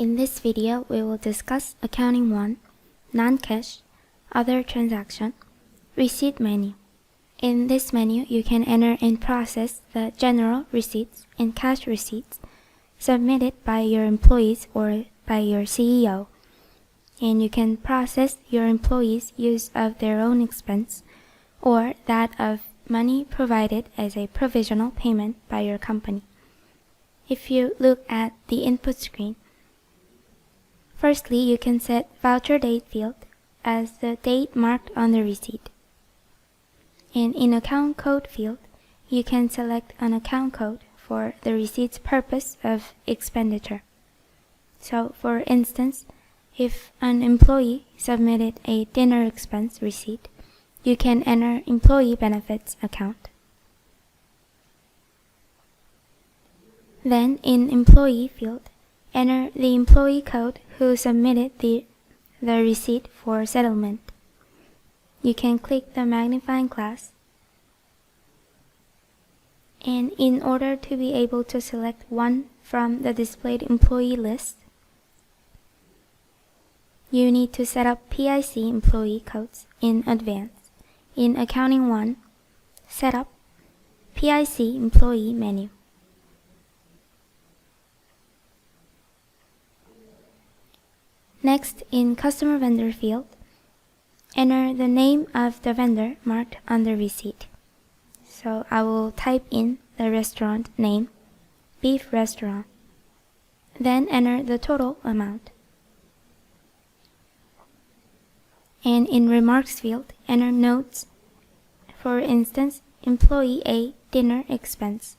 In this video, we will discuss Accounting 1, Non-Cash, Other Transaction, Receipt Menu. In this menu, you can enter and process the general receipts and cash receipts submitted by your employees or by your CEO. And you can process your employees' use of their own expense or that of money provided as a provisional payment by your company. If you look at the input screen, firstly, you can set voucher date field as the date marked on the receipt. And in account code field, you can select an account code for the receipt's purpose of expenditure. So, for instance, if an employee submitted a dinner expense receipt, you can enter employee benefits account. Then, in employee field, enter the employee code who submitted the receipt for settlement. You can click the magnifying glass, and in order to be able to select one from the displayed employee list, you need to set up PIC employee codes in advance. In Accounting 1, set up PIC employee menu. Next, in Customer Vendor field, enter the name of the vendor marked on the receipt. So I will type in the restaurant name, Beef Restaurant. Then enter the total amount. And in Remarks field, enter notes. For instance, Employee A dinner expense.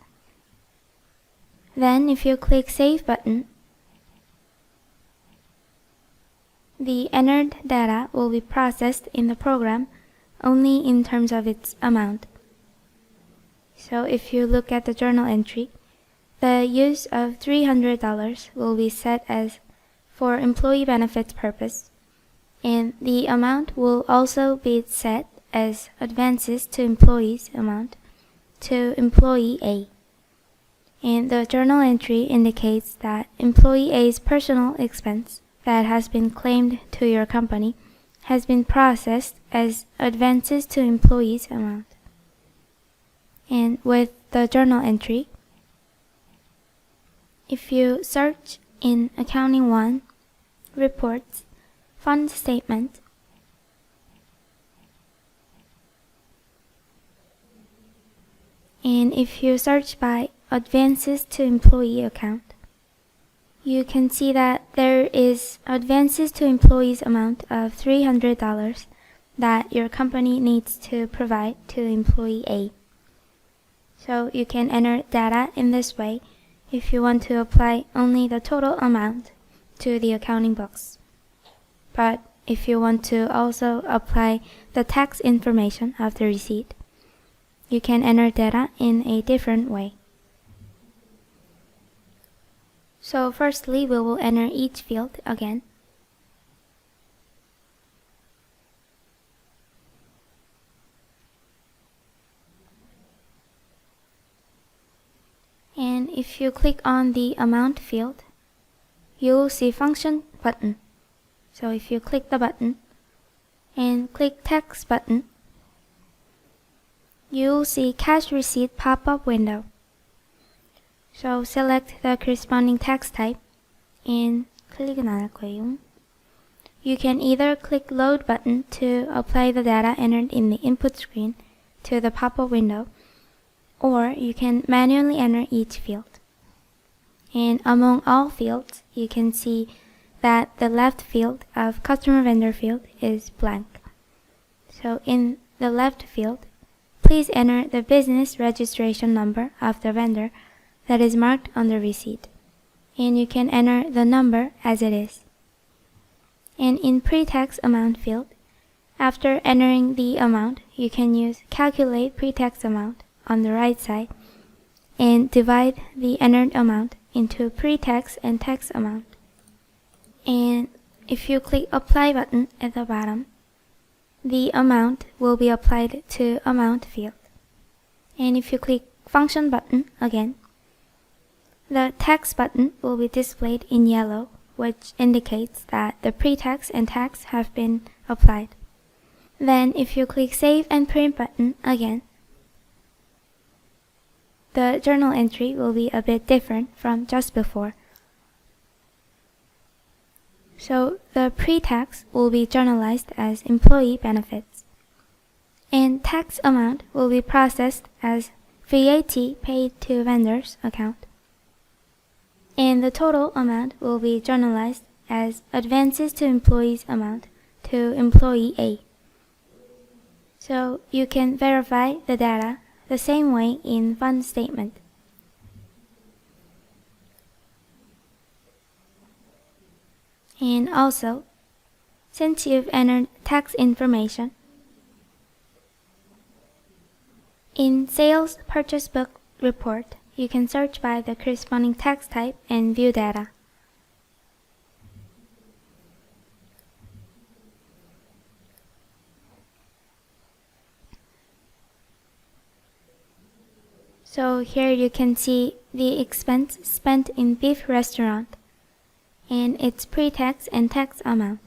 Then if you click Save button, the entered data will be processed in the program only in terms of its amount. So if you look at the journal entry, the use of $300 will be set as for employee benefits purpose, and the amount will also be set as advances to employees amount to Employee A. And the journal entry indicates that Employee A's personal expense that has been claimed to your company has been processed as advances to employees amount. And with the journal entry, if you search in Accounting 1, Reports, Fund Statement, and if you search by Advances to Employee Account, you can see that there is advances to employees amount of $300 that your company needs to provide to Employee A. So you can enter data in this way if you want to apply only the total amount to the accounting books. But if you want to also apply the tax information of the receipt, you can enter data in a different way. So firstly, we will enter each field again. And if you click on the amount field, you will see function button. So if you click the button and click tax button, you will see cash receipt pop-up window. So select the corresponding tax type and 클릭은 안 할 거예요. You can either click load button to apply the data entered in the input screen to the pop-up window, or you can manually enter each field. And among all fields, you can see that the left field of Customer Vendor field is blank. So in the left field, please enter the business registration number of the vendor that is marked on the receipt, and you can enter the number as it is. And in pre-tax amount field, after entering the amount, you can use calculate pre-tax amount on the right side and divide the entered amount into pre-tax and tax amount. And if you click apply button at the bottom, the amount will be applied to amount field. And if you click function button again, the tax button will be displayed in yellow which indicates that the pre-tax and tax have been applied. Then if you click Save and Print button again, the journal entry will be a bit different from just before. So the pre-tax will be journalized as employee benefits, and tax amount will be processed as VAT paid to vendor's account, and the total amount will be journalized as advances to employees amount to employee A. So you can verify the data the same way in fund statement. And also, since you've entered tax information, in Sales Purchase Book Report, you can search by the corresponding tax type and view data. So here you can see the expense spent in beef restaurant and its pre-tax and tax amount.